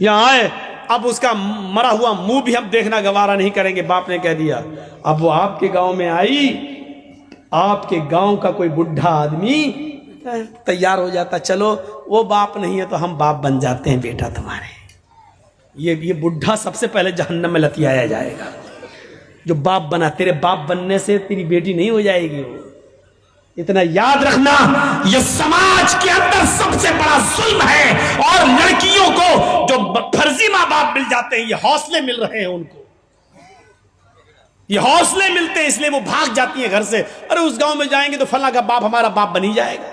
یہاں آئے، اب اس کا مرا ہوا منہ بھی ہم دیکھنا گوارا نہیں کریں گے، باپ نے کہہ دیا۔ اب وہ آپ کے گاؤں میں آئی، آپ کے گاؤں کا کوئی بڈھا آدمی تیار ہو جاتا، چلو وہ باپ نہیں ہے تو ہم باپ بن جاتے ہیں بیٹا تمہارے۔ یہ بڈھا سب سے پہلے جہنم میں لتیایا جائے گا، جو باپ بنا۔ تیرے باپ بننے سے تیری بیٹی نہیں ہو جائے گی۔ وہ اتنا یاد رکھنا، یہ سماج کے اندر سب سے بڑا ظلم ہے، اور لڑکیوں کو جو فرضی ماں باپ مل جاتے ہیں، یہ حوصلے مل رہے ہیں ان کو، یہ حوصلے ملتے ہیں، اس لیے وہ بھاگ جاتی ہیں گھر سے۔ ارے اس گاؤں میں جائیں گے تو فلاں کا باپ ہمارا باپ بنی جائے گا،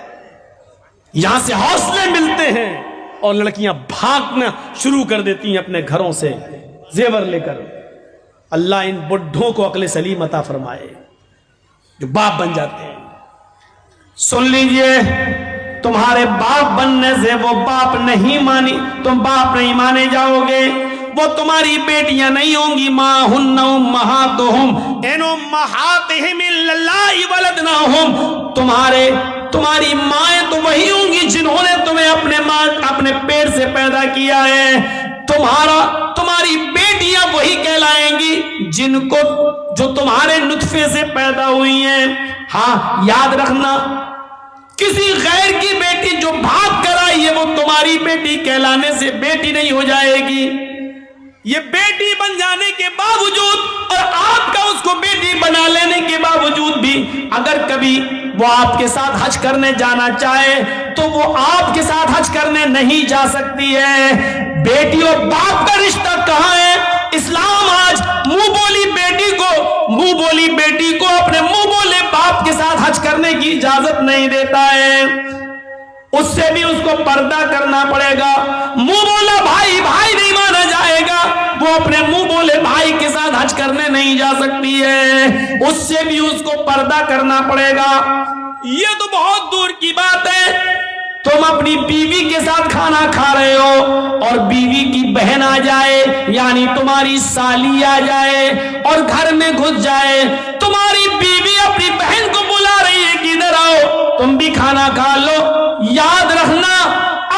یہاں سے حوصلے ملتے ہیں، اور لڑکیاں بھاگنا شروع کر دیتی ہیں اپنے گھروں سے زیور لے کر۔ اللہ ان بڈھوں کو عقل سلیم عطا فرمائے جو باپ بن جاتے ہیں۔ سن لیجئے، تمہارے باپ بننے سے وہ باپ نہیں مانی، تم باپ نہیں مانے جاؤ گے، وہ تمہاری بیٹیاں نہیں ہوں گی۔ ما ہن امہاتہم ان امہاتہم الا اللہ ولدناہم، تمہاری مائیں تو وہی ہوں گی جنہوں نے تمہیں اپنے پیٹ سے پیدا کیا ہے۔ تمہاری بیٹیاں وہی کہلائیں گی جو تمہارے نطفے سے پیدا ہوئی ہیں۔ ہاں یاد رکھنا، کسی غیر کی بیٹی جو بھاگ کر آئی ہے وہ تمہاری بیٹی کہلانے سے بیٹی نہیں ہو جائے گی۔ یہ بیٹی بن جانے کے باوجود، اور آپ کا اس کو بیٹی بنا لینے کے باوجود بھی، اگر کبھی وہ آپ کے ساتھ حج کرنے جانا چاہے تو وہ آپ کے ساتھ حج کرنے نہیں جا سکتی ہے۔ بیٹی اور باپ کا رشتہ کہاں ہے؟ اسلام آج منہ بولی بیٹی کو اپنے منہ بولے باپ کے ساتھ حج کرنے کی اجازت نہیں دیتا ہے، اس سے بھی اس کو پردہ کرنا پڑے گا۔ منہ بولا بھائی نہیں مانا جائے گا، وہ اپنے منہ بولے بھائی کے ساتھ حج کرنے نہیں جا سکتی ہے، اس سے بھی اس کو پردہ کرنا پڑے گا۔ یہ تو بہت دور کی بات ہے، تم اپنی بیوی کے ساتھ کھانا کھا رہے ہو اور بیوی کی بہن آ جائے، یعنی تمہاری سالی آ جائے اور گھر میں گھس جائے، تمہاری بیوی اپنی بہن کو بلا رہی ہے کہ ادھر آؤ تم بھی کھانا کھا لو۔ یاد رکھنا،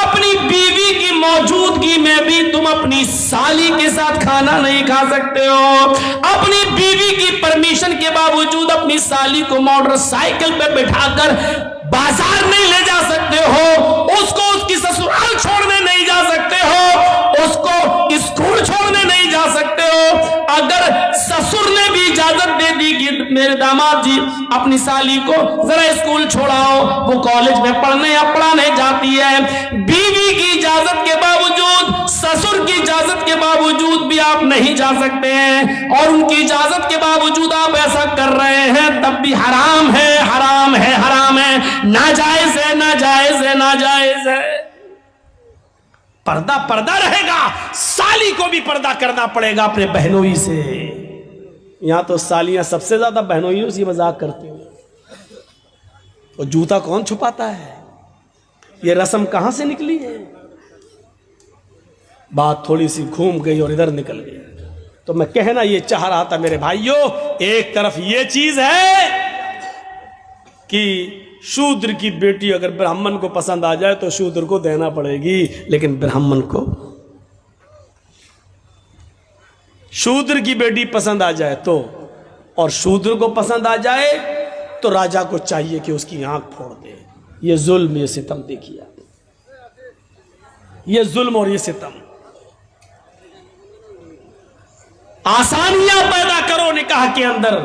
اپنی بیوی کی موجودگی میں بھی تم اپنی سالی کے ساتھ کھانا نہیں کھا سکتے ہو۔ اپنی بیوی کی پرمیشن کے باوجود اپنی سالی کو موٹر سائیکل پہ بٹھا کر بازار نہیں لے جا سکتے ہو، اس کو اس کی سسرال چھوڑنے نہیں جا سکتے ہو، اس کو اسکول چھوڑنے نہیں جا سکتے ہو۔ اگر سسر نے بھی اجازت دے دی کہ میرے داماد جی اپنی سالی کو ذرا اسکول چھوڑاؤ، وہ کالج میں پڑھنے یا پڑھانے جاتی ہے، بیوی کی اجازت کے باوجود، سسر کی اجازت کے باوجود بھی آپ نہیں جا سکتے ہیں، اور ان کی اجازت کے باوجود آپ ایسا کر رہے ہیں تب بھی حرام ہے، حرام ہے، حرام ہے، ناجائز ہے، ناجائز ہے، ناجائز ہے۔ پردہ رہے گا، سالی کو بھی پردہ کرنا پڑے گا اپنے بہنوئی سے۔ یہاں تو سالیاں سب سے زیادہ بہنوئیوں سے مذاق کرتی ہیں، وہ جوتا کون چھپاتا ہے؟ یہ رسم کہاں سے نکلی ہے؟ بات تھوڑی سی گھوم گئی اور ادھر نکل گئی، تو میں کہنا یہ چاہ رہا تھا میرے بھائیوں، ایک طرف یہ چیز ہے کہ شودر کی بیٹی اگر برہمن کو پسند آ جائے تو شودر کو دینا پڑے گی، لیکن برہمن کو شودر کی بیٹی پسند آ جائے تو، اور شودر کو پسند آ جائے تو راجا کو چاہیے کہ اس کی آنکھ پھوڑ دے۔ یہ ظلم، یہ ستم دیکھیے، یہ ظلم اور یہ ستم۔ آسانیاں پیدا کرو نکاح کے اندر،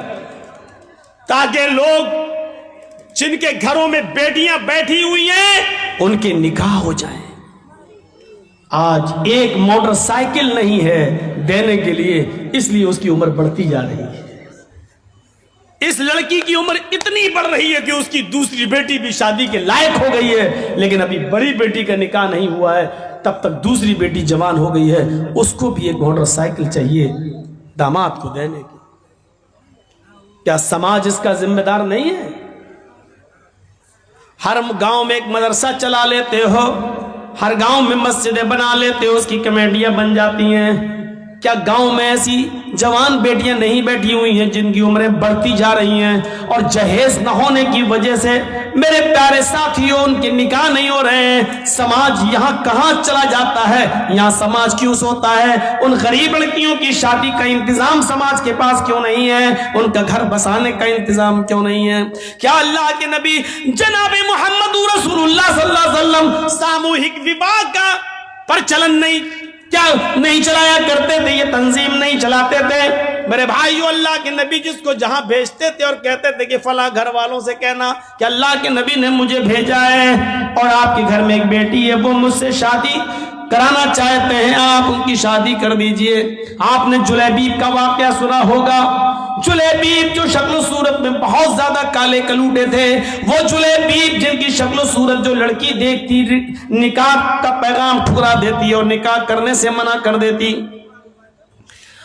تاکہ لوگ جن کے گھروں میں بیٹیاں بیٹھی ہوئی ہیں ان کے نکاح ہو جائیں۔ آج ایک موٹر سائیکل نہیں ہے دینے کے لیے، اس لیے اس کی عمر بڑھتی جا رہی ہے۔ اس لڑکی کی عمر اتنی بڑھ رہی ہے کہ اس کی دوسری بیٹی بھی شادی کے لائق ہو گئی ہے، لیکن ابھی بڑی بیٹی کا نکاح نہیں ہوا ہے، تب تک دوسری بیٹی جوان ہو گئی ہے، اس کو بھی ایک موٹر سائیکل چاہیے داماد کو دینے کی۔ کیا سماج اس کا ذمہ دار نہیں ہے؟ ہر گاؤں میں ایک مدرسہ چلا لیتے ہو، ہر گاؤں میں مسجدیں بنا لیتے ہو، اس کی کمیٹیاں بن جاتی ہیں، کیا گاؤں میں ایسی جوان بیٹیاں نہیں بیٹھی ہوئی ہیں جن کی عمریں بڑھتی جا رہی ہیں اور جہیز نہ ہونے کی وجہ سے میرے پیارے ساتھیوں ان کے نکاح نہیں ہو رہے ہیں؟ سماج یہاں کہاں چلا جاتا ہے؟ یہاں سماج کیوں سوتا ہے؟ ان غریب لڑکیوں کی شادی کا انتظام سماج کے پاس کیوں نہیں ہے؟ ان کا گھر بسانے کا انتظام کیوں نہیں ہے؟ کیا اللہ کے نبی جناب محمد رسول اللہ صلی اللہ علیہ وسلم ساموہک وواہ کا پرچلن کیا نہیں چلایا کرتے تھے؟ یہ تنظیم نہیں چلاتے تھے؟ میرے بھائیو، اللہ کے نبی جس کو جہاں بھیجتے تھے اور کہتے تھے کہ فلاں گھر والوں سے کہنا کہ اللہ کے نبی نے مجھے بھیجا ہے اور آپ کے گھر میں ایک بیٹی ہے، وہ مجھ سے شادی کرانا چاہتے ہیں، آپ ان کی شادی کر دیجئے۔ آپ نے جلیبیب کا واقعہ سنا ہوگا۔ جلیبیب جو شکل و صورت میں بہت زیادہ کالے کلوٹے تھے، وہ جلیبیب جن کی شکل و صورت جو لڑکی دیکھتی نکاح کا پیغام ٹھکرا دیتی اور نکاح کرنے سے منع کر دیتی۔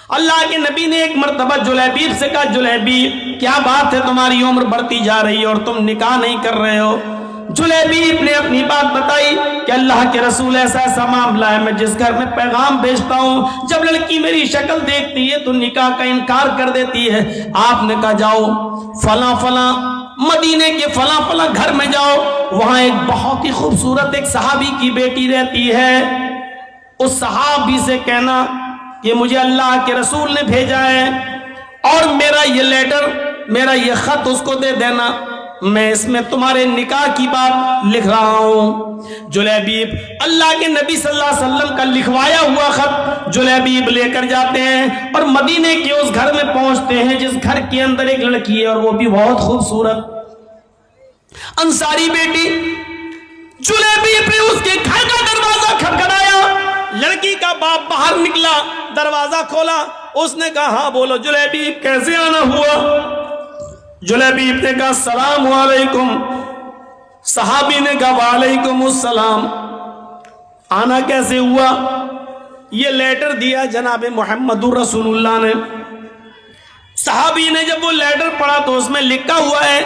اللہ کے نبی نے ایک مرتبہ جلیبیب سے کہا، جلیبیب کیا بات ہے، تمہاری عمر بڑھتی جا رہی ہے اور تم نکاح نہیں کر رہے ہو؟ جلیبیب نے اپنی بات بتائی کہ اللہ کے رسول ایسا ایسا معاملہ ہے، میں جس گھر میں پیغام بھیجتا ہوں جب لڑکی میری شکل دیکھتی ہے تو نکاح کا انکار کر دیتی ہے۔ آپ نے کہا جاؤ فلاں فلاں مدینے کے فلاں فلاں گھر میں جاؤ، وہاں ایک بہت ہی خوبصورت ایک صحابی کی بیٹی رہتی ہے، اس صحابی سے کہنا کہ مجھے اللہ کے رسول نے بھیجا ہے اور میرا یہ لیٹر، میرا یہ خط اس کو دے دینا، میں اس میں تمہارے نکاح کی بات لکھ رہا ہوں۔ جلیبیب اللہ کے نبی صلی اللہ علیہ وسلم کا لکھوایا ہوا خط جلیبیب لے کر جاتے ہیں اور مدینے کے اس گھر میں پہنچتے ہیں جس گھر کے اندر ایک لڑکی ہے اور وہ بھی بہت خوبصورت انصاری بیٹی۔ جلیبیب نے اس کے گھر کا دروازہ کھٹکھٹایا، لڑکی کا باپ باہر نکلا، دروازہ کھولا، اس نے کہا ہاں بولو جلیبیب کیسے آنا ہوا؟ جلیبیب نے کہا السلام علیکم۔ صحابی نے کہا وعلیکم السلام۔ آنا کیسے ہوا؟ یہ لیٹر دیا جناب محمد رسول اللہ نے۔ صحابی نے جب وہ لیٹر پڑھا تو اس میں لکھا ہوا ہے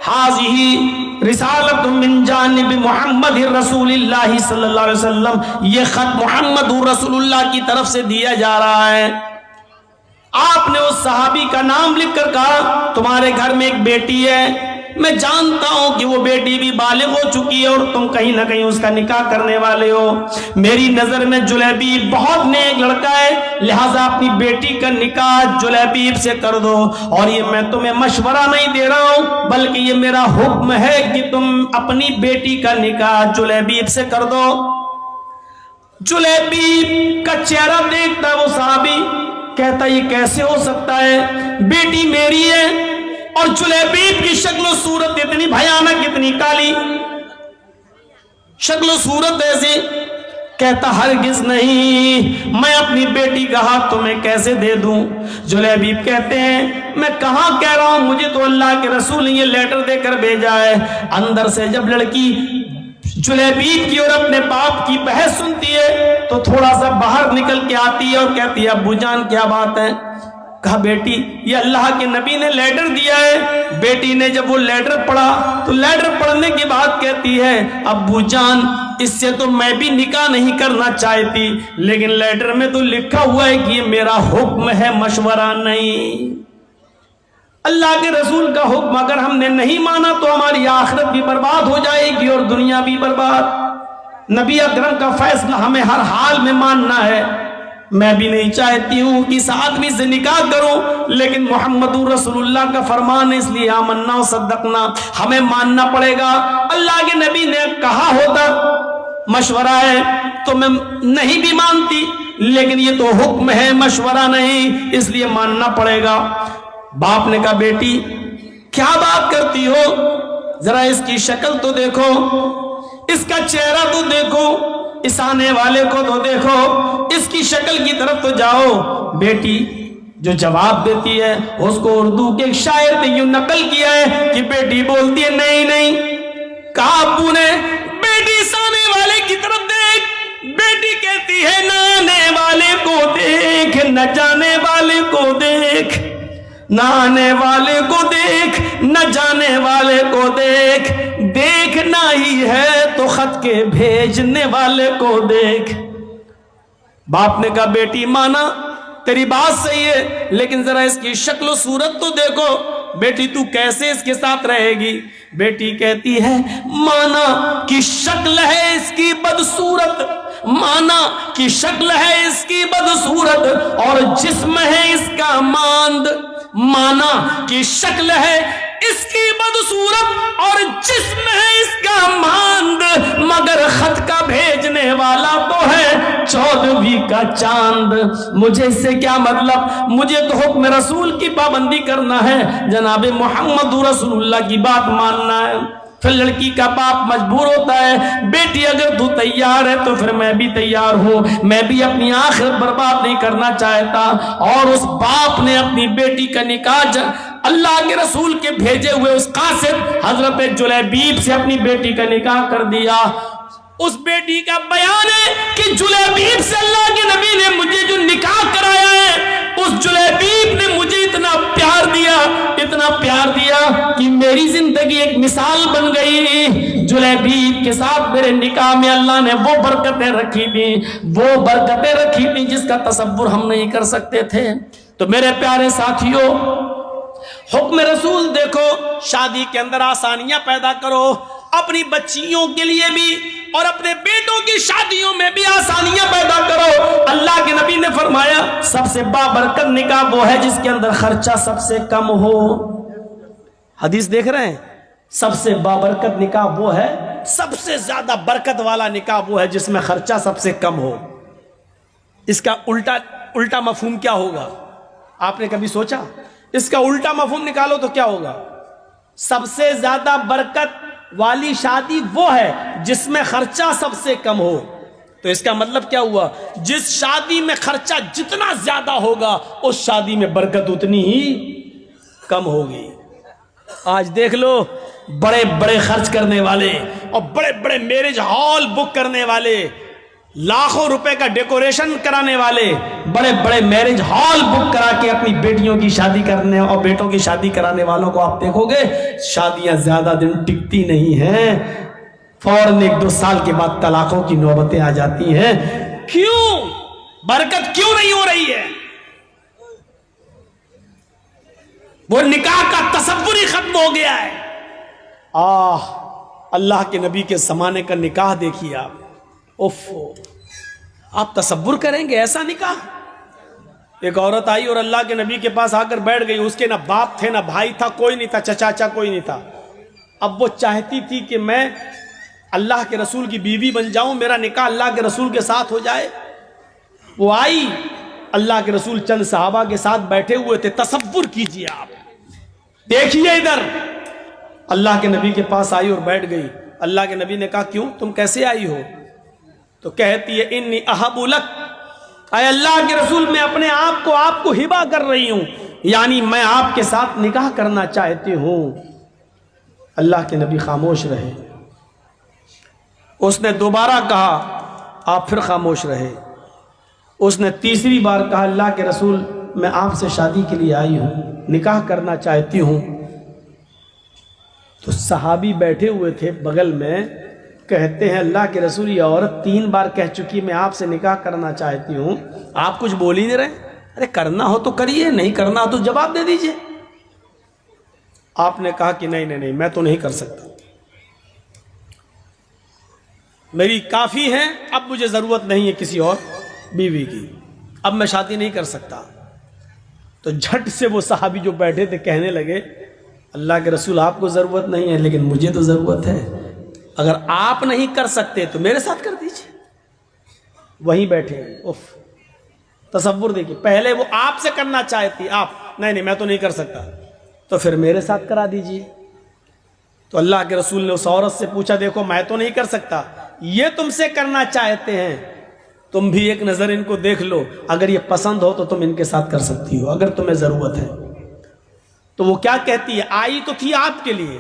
حاضی رسالت من جانب محمد رسول اللہ صلی اللہ علیہ وسلم، یہ خط محمد رسول اللہ کی طرف سے دیا جا رہا ہے۔ آپ نے اس صحابی کا نام لکھ کر کہا تمہارے گھر میں ایک بیٹی ہے، میں جانتا ہوں کہ وہ بیٹی بھی بالغ ہو چکی ہے اور تم کہیں نہ کہیں اس کا نکاح کرنے والے ہو، میری نظر میں جلیبیب بہت نیک لڑکا ہے، لہٰذا اپنی بیٹی کا نکاح جلیبیب سے کر دو، اور یہ میں تمہیں مشورہ نہیں دے رہا ہوں بلکہ یہ میرا حکم ہے کہ تم اپنی بیٹی کا نکاح جلیبیب سے کر دو۔ جلیبیب کا چہرہ دیکھتا وہ صحابی، کہتا یہ کیسے ہو سکتا ہے، بیٹی میری ہے اور جلیبیب کی شکل و صورت اتنی بھیانک، اتنی کالی شکل و صورت ایسی، کہتا ہرگز نہیں، میں اپنی بیٹی کا ہاتھ تمہیں کیسے دے دوں؟ جلیبیب کہتے ہیں میں کہاں کہہ رہا ہوں، مجھے تو اللہ کے رسول نے یہ لیٹر دے کر بھیجا ہے۔ اندر سے جب لڑکی جلیبیب کی اور اپنے باپ کی بحث سنتی ہے تو تھوڑا سا باہر نکل کے آتی ہے اور کہتی ہے ابو جان کیا بات ہے؟ کہا بیٹی یہ اللہ کے نبی نے لیٹر دیا ہے۔ بیٹی نے جب وہ لیٹر پڑھا تو لیٹر پڑھنے کے بعد کہتی ہے ابو جان اس سے تو میں بھی نکاح نہیں کرنا چاہتی، لیکن لیٹر میں تو لکھا ہوا ہے کہ یہ میرا حکم ہے، مشورہ نہیں۔ اللہ کے رسول کا حکم اگر ہم نے نہیں مانا تو ہماری آخرت بھی برباد ہو جائے گی اور دنیا بھی برباد۔ نبی اکرم کا فیصلہ ہمیں ہر حال میں ماننا ہے۔ میں بھی نہیں چاہتی ہوں کہ اس آدمی سے نکاح کروں، لیکن محمد رسول اللہ کا فرمان ہے، اس لیے آمنا و صدقنا، ہمیں ماننا پڑے گا۔ اللہ کے نبی نے کہا ہوتا مشورہ ہے تو میں نہیں بھی مانتی، لیکن یہ تو حکم ہے، مشورہ نہیں، اس لیے ماننا پڑے گا۔ باپ نے کہا بیٹی کیا بات کرتی ہو، ذرا اس کی شکل تو دیکھو، اس کا چہرہ تو دیکھو، اس آنے والے کو تو دیکھو، اس کی شکل کی طرف تو جاؤ۔ بیٹی جو جواب دیتی ہے اس کو اردو کے ایک شاعر نے یوں نقل کیا ہے کہ بیٹی بولتی ہے نہیں نہیں۔ کہا ابو نے بیٹی اس آنے والے کی طرف دیکھ، بیٹی کہتی ہے نہ آنے والے کو دیکھ، نہ جانے والے کو دیکھ، نہ آنے والے کو دیکھ، نہ جانے والے کو دیکھ، دیکھنا ہی ہے تو خط کے بھیجنے والے کو دیکھ۔ باپ نے کہا بیٹی مانا، تیری بات صحیح ہے، لیکن ذرا اس کی شکل و صورت تو دیکھو، بیٹی تو کیسے اس کے ساتھ رہے گی؟ بیٹی کہتی ہے مانا کی شکل ہے اس کی بدصورت، مانا کی شکل ہے اس کی بدصورت اور جسم ہے اس کا ماند، مانا کی شکل ہے اس کی بدصورت اور جسم ہے اس کا ماند، مگر خط کا بھیجنے والا تو ہے 14ویں کا چاند۔ مجھے اس سے کیا مطلب؟ مجھے تو حکم رسول کی پابندی کرنا ہے، جناب محمد رسول اللہ کی بات ماننا ہے۔ پھر لڑکی کا باپ مجبور ہوتا ہے، بیٹی اگر تو تیار ہے تو پھر میں بھی تیار ہوں، میں بھی اپنی آخرت برباد نہیں کرنا چاہتا۔ اور اس باپ نے اپنی بیٹی کا نکاح اللہ کے رسول کے بھیجے ہوئے اس قاصد حضرت جلیبیب سے اپنی بیٹی کا نکاح کر دیا۔ اس بیٹی کا بیان ہے کہ جلیبیب سے اللہ کے نبی نے مجھے جو نکاح کرایا ہے، اس جلیبیب نے مجھے اتنا پیار دیا، اتنا پیار دیا کہ میری زندگی ایک مثال بن گئی۔ جلیبیب کے ساتھ میرے نکاح میں اللہ نے وہ برکتیں رکھی تھی، وہ برکتیں رکھی تھی جس کا تصور ہم نہیں کر سکتے تھے۔ تو میرے پیارے ساتھیوں، حکم رسول دیکھو، شادی کے اندر آسانیاں پیدا کرو، اپنی بچیوں کے لیے بھی اور اپنے بیٹوں کی شادیوں میں بھی آسانیاں پیدا کرو۔ اللہ کے نبی نے فرمایا سب سے بابرکت نکاح وہ ہے جس کے اندر خرچہ سب سے کم ہو۔ حدیث دیکھ رہے ہیں؟ سب سے بابرکت نکاح وہ ہے، سب سے زیادہ برکت والا نکاح وہ ہے جس میں خرچہ سب سے کم ہو۔ اس کا الٹا مفہوم کیا ہوگا؟ آپ نے کبھی سوچا؟ اس کا الٹا مفہوم نکالو تو کیا ہوگا؟ سب سے زیادہ برکت والی شادی وہ ہے جس میں خرچہ سب سے کم ہو۔ تو اس کا مطلب کیا ہوا؟ جس شادی میں خرچہ جتنا زیادہ ہوگا اس شادی میں برکت اتنی ہی کم ہوگی۔ آج دیکھ لو، بڑے بڑے خرچ کرنے والے اور بڑے بڑے میرج ہال بک کرنے والے، لاکھوں روپے کا ڈیکوریشن کرانے والے، بڑے بڑے میرج ہال بک کرا کے اپنی بیٹیوں کی شادی کرنے اور بیٹوں کی شادی کرانے والوں کو آپ دیکھو گے شادیاں زیادہ دن ٹکتی نہیں ہیں، فوراً 1-2 سال کے بعد طلاقوں کی نوبتیں آ جاتی ہیں۔ کیوں؟ برکت کیوں نہیں ہو رہی ہے؟ وہ نکاح کا تصور ہی ختم ہو گیا ہے۔ اللہ کے نبی کے زمانے کا نکاح دیکھیے آپ، آپ تصور کریں گے ایسا نکاح؟ ایک عورت آئی اور اللہ کے نبی کے پاس آ کر بیٹھ گئی، اس کے نہ باپ تھے نہ بھائی تھا، کوئی نہیں تھا، چچا کوئی نہیں تھا۔ اب وہ چاہتی تھی کہ میں اللہ کے رسول کی بیوی بن جاؤں، میرا نکاح اللہ کے رسول کے ساتھ ہو جائے۔ وہ آئی، اللہ کے رسول چند صحابہ کے ساتھ بیٹھے ہوئے تھے، تصور کیجئے آپ، دیکھیے ادھر، اللہ کے نبی کے پاس آئی اور بیٹھ گئی۔ اللہ کے نبی نے کہا کیوں، تم کیسے آئی ہو؟ تو کہتی ہے انی احب لک، اے اللہ کے رسول میں اپنے آپ کو ہبہ کر رہی ہوں، یعنی میں آپ کے ساتھ نکاح کرنا چاہتی ہوں۔ اللہ کے نبی خاموش رہے۔ اس نے دوبارہ کہا، آپ پھر خاموش رہے۔ اس نے تیسری بار کہا اللہ کے رسول میں آپ سے شادی کے لیے آئی ہوں، نکاح کرنا چاہتی ہوں۔ تو صحابی بیٹھے ہوئے تھے بغل میں، کہتے ہیں اللہ کے رسول یہ عورت 3 بار کہہ چکی میں آپ سے نکاح کرنا چاہتی ہوں، آپ کچھ بول ہی نہیں رہے۔ ارے کرنا ہو تو کریے، نہیں کرنا ہو تو جواب دے دیجئے۔ آپ نے کہا کہ نہیں میں تو نہیں کر سکتا، میری کافی ہے، اب مجھے ضرورت نہیں ہے کسی اور بیوی کی، اب میں شادی نہیں کر سکتا۔ تو جھٹ سے وہ صحابی جو بیٹھے تھے کہنے لگے اللہ کے رسول آپ کو ضرورت نہیں ہے لیکن مجھے تو ضرورت ہے، اگر آپ نہیں کر سکتے تو میرے ساتھ کر دیجئے۔ وہیں بیٹھے، تصور دیکھیے، پہلے وہ آپ سے کرنا چاہتی، آپ نہیں میں تو نہیں کر سکتا، تو پھر میرے ساتھ کرا دیجئے۔ تو اللہ کے رسول نے اس عورت سے پوچھا دیکھو میں تو نہیں کر سکتا، یہ تم سے کرنا چاہتے ہیں، تم بھی ایک نظر ان کو دیکھ لو، اگر یہ پسند ہو تو تم ان کے ساتھ کر سکتی ہو اگر تمہیں ضرورت ہے۔ تو وہ کیا کہتی ہے، آئی تو تھی آپ کے لیے،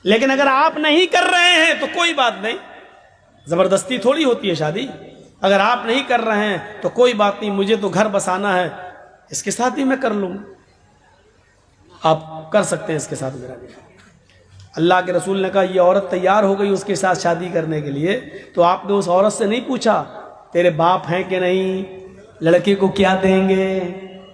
لیکن اگر آپ نہیں کر رہے ہیں تو کوئی بات نہیں، زبردستی تھوڑی ہوتی ہے شادی، اگر آپ نہیں کر رہے ہیں تو کوئی بات نہیں، مجھے تو گھر بسانا ہے، اس کے ساتھ ہی میں کر لوں، آپ کر سکتے ہیں اس کے ساتھ میرا نکاح۔ اللہ کے رسول نے کہا یہ عورت تیار ہو گئی اس کے ساتھ شادی کرنے کے لیے، تو آپ نے اس عورت سے نہیں پوچھا تیرے باپ ہیں کہ نہیں، لڑکے کو کیا دیں گے،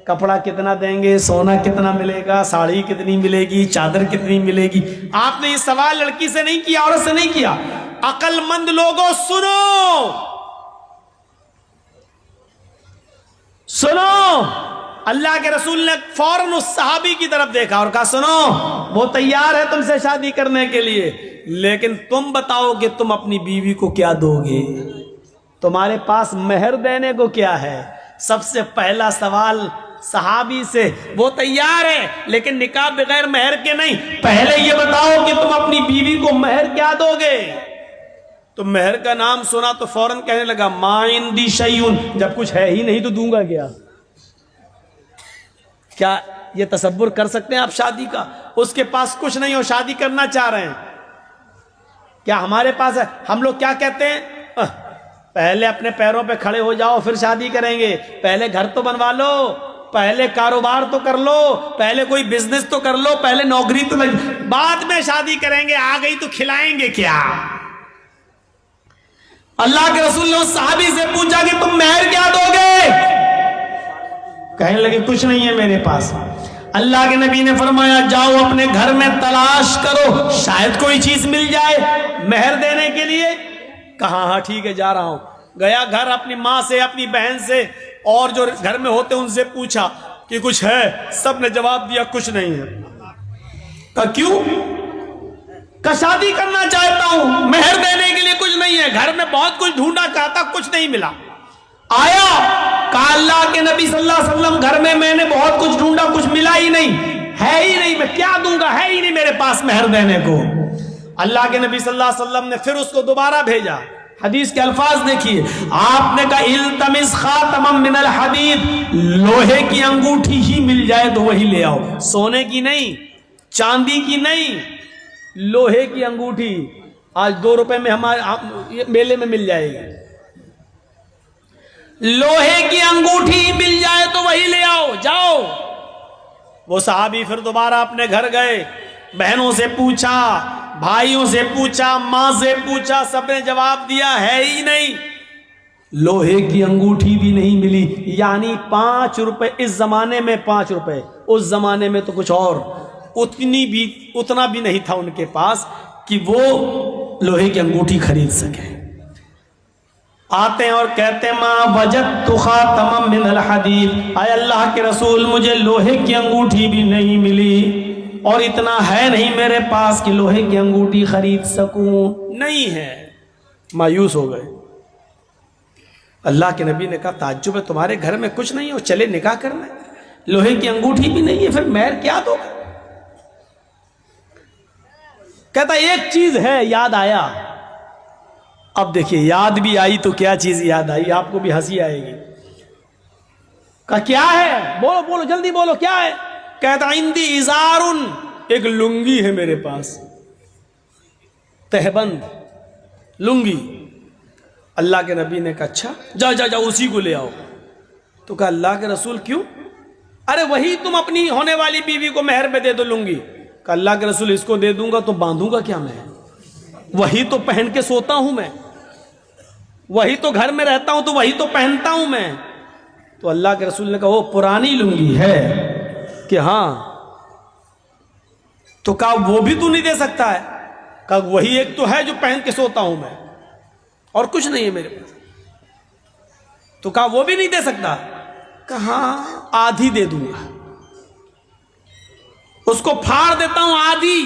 کپڑا کتنا دیں گے، سونا کتنا ملے گا، ساڑی کتنی ملے گی، چادر کتنی ملے گی. آپ نے یہ سوال لڑکی سے نہیں کیا، عورت سے نہیں کیا. عقل مند لوگوں سنو سنو، اللہ کے رسول نے فوراً اس صحابی کی طرف دیکھا اور کہا سنو، وہ تیار ہے تم سے شادی کرنے کے لیے، لیکن تم بتاؤ کہ تم اپنی بیوی کو کیا دو گے، تمہارے پاس مہر دینے کو کیا ہے. سب سے پہلا سوال صحابی سے. وہ تیار ہے لیکن نکاح بغیر مہر کے نہیں، پہلے یہ بتاؤ کہ تم اپنی بیوی کو مہر کیا دو گے. تو مہر کا نام سنا تو فوراً کہنے لگا ما عندی شیئن، جب کچھ ہے ہی نہیں تو دوں گا کیا. کیا یہ تصور کر سکتے ہیں آپ شادی کا؟ اس کے پاس کچھ نہیں اور شادی کرنا چاہ رہے ہیں. کیا ہمارے پاس ہے؟ ہم لوگ کیا کہتے ہیں، پہلے اپنے پیروں پہ کھڑے ہو جاؤ پھر شادی کریں گے، پہلے گھر تو بنوا لو، پہلے کاروبار تو کر لو، پہلے کوئی بزنس تو کر لو، پہلے نوکری تو بعد میں شادی کریں گے، آ گئی تو کھلائیں گے کیا. اللہ کے رسول نے اس صحابی سے پوچھا کہ تم مہر کیا دو گے؟ کہنے لگے کچھ نہیں ہے میرے پاس. اللہ کے نبی نے فرمایا جاؤ اپنے گھر میں تلاش کرو، شاید کوئی چیز مل جائے مہر دینے کے لیے. کہا ہاں ٹھیک ہے جا رہا ہوں. گیا گھر، اپنی ماں سے، اپنی بہن سے اور جو گھر میں ہوتے ان سے پوچھا کہ کچھ ہے، سب نے جواب دیا کچھ نہیں ہے. کہا کیوں؟ کہ شادی کرنا چاہتا ہوں، مہر دینے کے لیے کچھ نہیں ہے، گھر میں بہت کچھ ڈھونڈا چاہتا کچھ نہیں ملا. آیا کہا اللہ کے نبی صلی اللہ علیہ وسلم گھر میں نے بہت کچھ ڈھونڈا کچھ ملا ہی نہیں، ہے ہی نہیں، میں کیا دوں گا، ہے ہی نہیں میرے پاس مہر دینے کو. اللہ کے نبی صلی اللہ علیہ وسلم نے پھر اس کو دوبارہ بھیجا. حدیث کے الفاظ دیکھیے، آپ نے کہا التمس خاتما من الحدید، لوہے کی انگوٹھی ہی مل جائے تو وہی لے آؤ، سونے کی نہیں، چاندی کی نہیں، لوہے کی انگوٹھی. آج 2 روپے میں ہمارے میلے میں مل جائے گی. لوہے کی انگوٹھی مل جائے تو وہی لے آؤ، جاؤ. وہ صحابی پھر دوبارہ اپنے گھر گئے، بہنوں سے پوچھا، بھائیوں سے پوچھا، ماں سے پوچھا، سب نے جواب دیا ہے ہی نہیں. لوہے کی انگوٹھی بھی نہیں ملی. یعنی 5 روپے اس زمانے میں، 5 روپے اس زمانے میں تو کچھ اور، اتنا بھی نہیں تھا ان کے پاس کہ وہ لوہے کی انگوٹھی خرید سکے. آتے ہیں اور کہتے ہیں ما وجدت خاتما من الحدید، اے اللہ کے رسول مجھے لوہے کی انگوٹھی بھی نہیں ملی اور اتنا ہے نہیں میرے پاس کہ لوہے کی انگوٹھی خرید سکوں. نہیں ہے. مایوس ہو گئے. اللہ کے نبی نے کہا تعجب ہے، تمہارے گھر میں کچھ نہیں ہے اور چلے نکاح کرنا، لوہے کی انگوٹھی بھی نہیں ہے، پھر مہر کیا دو؟ کہتا ایک چیز ہے، یاد آیا. اب دیکھیے یاد بھی آئی تو کیا چیز یاد آئی، آپ کو بھی ہنسی آئے گی. کہا کیا ہے؟ بولو بولو جلدی بولو کیا ہے؟ کہتا عندی ازارن، ایک لنگی ہے میرے پاس، تہبند لنگی. اللہ کے نبی نے کہا اچھا جاؤ اسی کو لے آؤ. تو کہا اللہ کے رسول کیوں؟ ارے وہی تم اپنی ہونے والی بیوی کو مہر میں دے دو لنگی. کہا اللہ کے رسول اس کو دے دوں گا تو باندھوں گا کیا میں؟ وہی تو پہن کے سوتا ہوں میں، وہی تو گھر میں رہتا ہوں تو وہی تو پہنتا ہوں میں. تو اللہ کے رسول نے کہا وہ پرانی لنگی ہے کہ ہاں. تو کہا وہ بھی تو نہیں دے سکتا ہے؟ کہا وہی ایک تو ہے جو پہن کے سوتا ہوں میں اور کچھ نہیں ہے میرے پاس. تو کہا وہ بھی نہیں دے سکتا؟ کہا ہاں آدھی دے دوں گا، اس کو پھاڑ دیتا ہوں، آدھی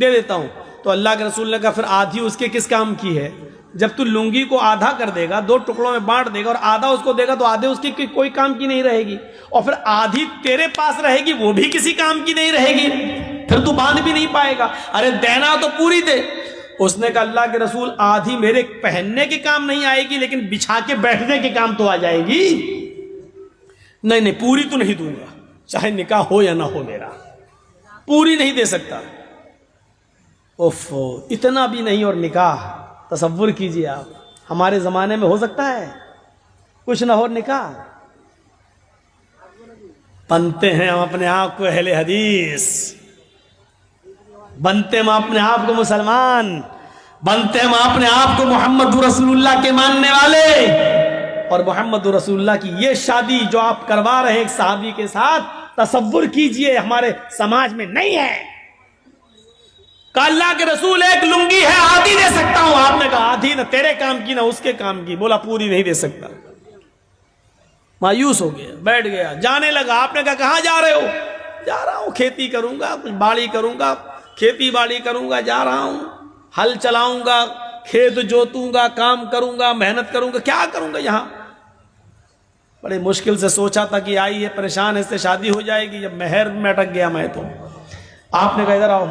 دے دیتا ہوں. تو اللہ کے رسول نے کہا پھر آدھی اس کے کس کام کی ہے؟ جب تو لنگی کو آدھا کر دے گا، 2 ٹکڑوں میں بانٹ دے گا اور آدھا اس کو دے گا تو آدھے اس کی کوئی کام کی نہیں رہے گی، اور پھر آدھی تیرے پاس رہے گی وہ بھی کسی کام کی نہیں رہے گی، پھر تو باندھ بھی نہیں پائے گا. ارے دینا تو پوری دے. اس نے کہا اللہ کے رسول آدھی میرے پہننے کے کام نہیں آئے گی لیکن بچھا کے بیٹھنے کے کام تو آ جائے گی. نہیں پوری تو نہیں دوں گا، چاہے نکاح ہو یا نہ ہو میرا، پوری نہیں دے سکتا. اوف، اتنا بھی نہیں. اور نکاح تصور کیجئے آپ، ہمارے زمانے میں ہو سکتا ہے کچھ نہ ہو نکاح؟ بنتے ہیں ہم اپنے آپ کو اہل حدیث، بنتے ہم اپنے آپ کو مسلمان، بنتے ہم اپنے آپ کو محمد رسول اللہ کے ماننے والے. اور محمد رسول اللہ کی یہ شادی جو آپ کروا رہے ہیں ایک صحابی کے ساتھ، تصور کیجئے ہمارے سماج میں نہیں ہے۔ کہا اللہ کے رسول ایک لنگی ہے آدھی دے سکتا ہوں، آپ نے کہا آدھی نہ تیرے کام کی نہ اس کے کام کی، بولا پوری نہیں دے سکتا۔ مایوس ہو گیا، بیٹھ گیا، جانے لگا۔ آپ نے کہا کہاں جا رہے ہو؟ جا رہا ہوں کھیتی کروں گا، کچھ باڑی کروں گا، کھیتی باڑی کروں گا، جا رہا ہوں، ہل چلاؤں گا، کھیت جوتوں گا، کام کروں گا، محنت کروں گا، کیا کروں گا یہاں؟ بڑے مشکل سے سوچا تھا کہ آئی ہے پریشان، اس سے شادی ہو جائے گی، جب مہر میں اٹک گیا میں تو۔ آپ نے کہا ادھر آؤ،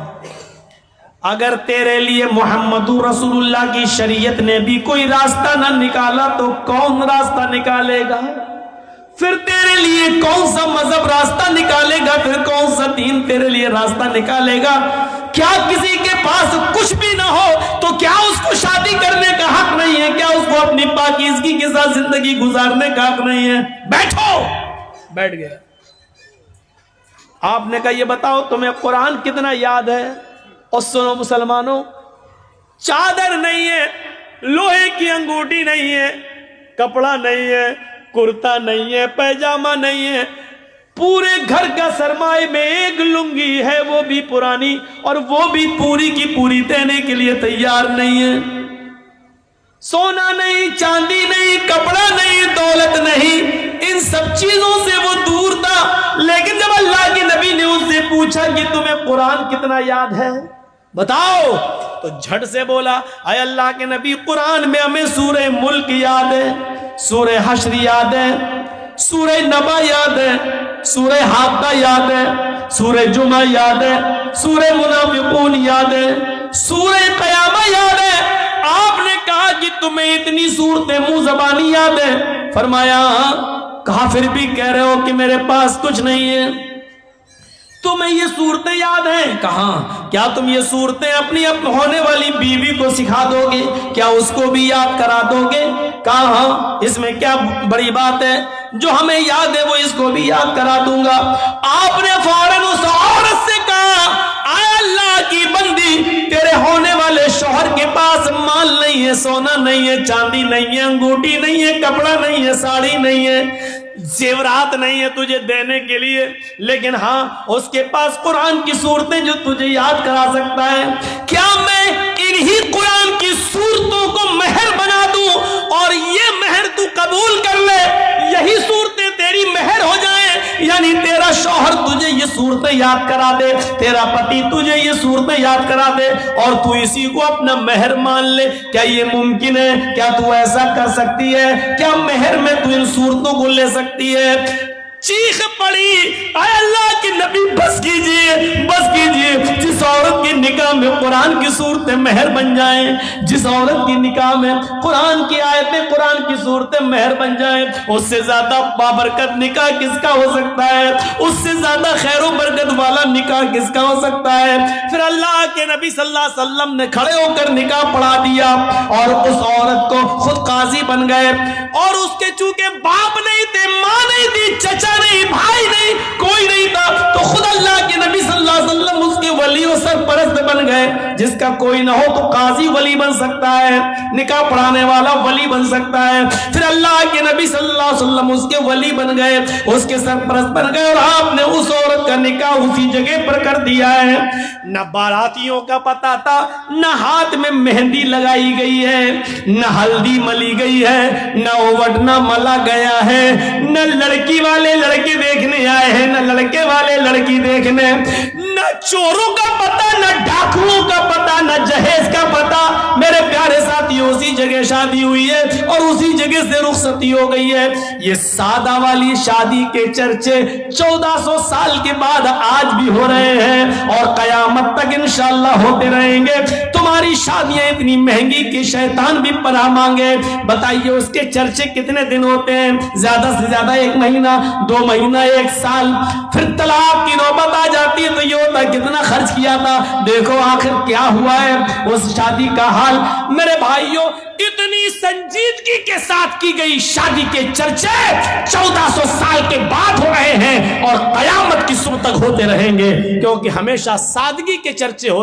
اگر تیرے لیے محمد رسول اللہ کی شریعت نے بھی کوئی راستہ نہ نکالا تو کون راستہ نکالے گا؟ پھر تیرے لیے کون سا مذہب راستہ نکالے گا؟ پھر کون سا دین تیرے لیے راستہ نکالے گا؟ کیا کسی کے پاس کچھ بھی نہ ہو تو کیا اس کو شادی کرنے کا حق نہیں ہے؟ کیا اس کو اپنی پاکیزگی کے ساتھ زندگی گزارنے کا حق نہیں ہے؟ بیٹھو۔ بیٹھ گئے۔ آپ نے کہا یہ بتاؤ تمہیں قرآن کتنا یاد ہے؟ اور سنو مسلمانوں، چادر نہیں ہے، لوہے کی انگوٹھی نہیں ہے، کپڑا نہیں ہے، کرتا نہیں ہے، پیجامہ نہیں ہے، پورے گھر کا سرمایہ میں ایک لنگی ہے، وہ بھی پرانی، اور وہ بھی پوری کی پوری دینے کے لیے تیار نہیں ہے۔ سونا نہیں، چاندی نہیں، کپڑا نہیں، دولت نہیں، ان سب چیزوں سے وہ دور تھا۔ لیکن جب اللہ کے نبی نے اس سے پوچھا کہ تمہیں قرآن کتنا یاد ہے بتاؤ، تو جھٹ سے بولا اے اللہ کے نبی قرآن میں ہمیں سورہ ملک یاد ہے، سورہ حشر یاد ہے، سورہ نبا یاد ہے، سورہ حاقہ یاد ہے، سورہ جمعہ یاد ہے، سورہ منافقون یاد ہے، سورہ قیامہ یاد ہے۔ آپ نے کہا کہ تمہیں اتنی صورتیں منہ زبانی یاد ہے؟ فرمایا کہا پھر بھی کہہ رہے ہو کہ میرے پاس کچھ نہیں ہے، تمہیں یہ صورتیں یاد ہیں؟ کہاں؟ کیا تم یہ صورتیں اپنی اب ہونے والی بیوی کو سکھا دو گے؟ کیا اس کو بھی یاد کرا دو گے؟ کہا ہاں، اس میں کیا بڑی بات ہے، جو ہمیں یاد ہے وہ اس کو بھی یاد کرا دوں گا۔ آپ نے فوراً اس عورت سے کہا اے اللہ کی بندی، تیرے ہونے والے شوہر کے پاس مال نہیں ہے، سونا نہیں ہے، چاندی نہیں ہے، انگوٹھی نہیں ہے، کپڑا نہیں ہے، ساڑی نہیں ہے، زیورات نہیں ہے تجھے دینے کے لیے، لیکن ہاں اس کے پاس قرآن کی صورتیں جو تجھے یاد کرا سکتا ہے۔ کیا میں انہی قرآن کی صورتوں کو مہر بنا دوں اور یہ مہر تو قبول کر لے، یہی صورتیں تیری مہر ہو جائیں؟ یعنی تیرا شوہر تجھے یہ صورتیں یاد کرا دے، تیرا پتی تجھے یہ صورتیں یاد کرا دے اور تو اسی کو اپنا مہر مان لے، کیا یہ ممکن ہے؟ کیا تو ایسا کر سکتی ہے؟ کیا مہر میں تو ان صورتوں کو لے سکتی ہے؟ چیخ پڑی اے اللہ کے نبی بس کیجئے، بس کیجئے۔ جس عورت کے نکاح میں قرآن کی صورتیں مہر بن جائیں، جس عورت کی نکاح میں قرآن کی آیتیں، قرآن کی صورتیں مہر بن جائیں، اس سے زیادہ بابرکت نکاح کس کا ہو سکتا ہے؟ اس سے زیادہ خیر و برکت والا نکاح کس کا ہو سکتا ہے؟ پھر اللہ کے نبی صلی اللہ علیہ وسلم نے کھڑے ہو کر نکاح پڑھا دیا اور اس عورت کو خود قاضی بن گئے، اور اس کے چونکہ باپ نہیں تھے، ماں نہیں تھی، چچا نہیں، بھائی نہیں، کوئی نہیں تھا، تو خود اللہ کے نبی صلی اللہ علیہ وسلم اس کے ولی و سرپرست بن گئے۔ جس کا کوئی نہ ہو تو قاضی ولی بن سکتا ہے، نکاح پڑھانے والا ولی بن سکتا ہے۔ پھر اللہ کے نبی صلی اللہ علیہ وسلم اس کے ولی بن گئے، اس کے سرپرست بن گئے، اور آپ نے اس عورت کا نکاح اسی جگہ پر کر دیا ہے۔ نہ باراتیوں کا پتہ تھا، نہ ہاتھ میں مہندی لگائی گئی ہے، نہ ہلدی ملی گئی ہے، نہ اوڑنا ملا گیا ہے، نہ لڑکی والے لڑکے دیکھنے آئے ہیں، نہ لڑکے والے لڑکی دیکھنے، نہ چوروں کا پتہ، نہ ڈاکوؤں کا پتہ، نہ جہیز کا پتہ۔ میرے پیارے ساتھیوں، اسی جگہ شادی ہوئی ہے اور اسی جگہ سے رخصتی ہو گئی ہے۔ یہ سادہ والی شادی کے چرچے 1400 سال کے بعد آج بھی ہو رہے ہیں اور قیامت تک انشاءاللہ ہوتے رہیں گے۔ تمہاری شادیاں اتنی مہنگی کہ شیطان بھی پناہ مانگے۔ بتائیے اس کے چرچے کتنے دن ہوتے ہیں؟ زیادہ سے زیادہ 1 مہینہ، 2 مہینہ، 1 سال۔ پھر طلاق کی نوبت آ جاتی ہے تو یہ ہوتا ہے کتنا خرچ کیا تھا، دیکھو آخر کیا ہوا ہے اس شادی کا حال۔ میرے بھائیوں، اتنی سنجیدگی کے ساتھ کی گئی شادی کے چرچے 1400 سال کے بعد ہو رہے ہیں اور قیامت کی صبح تک ہوتے رہیں گے، کیونکہ ہمیشہ سادگی کے چرچے ہوتے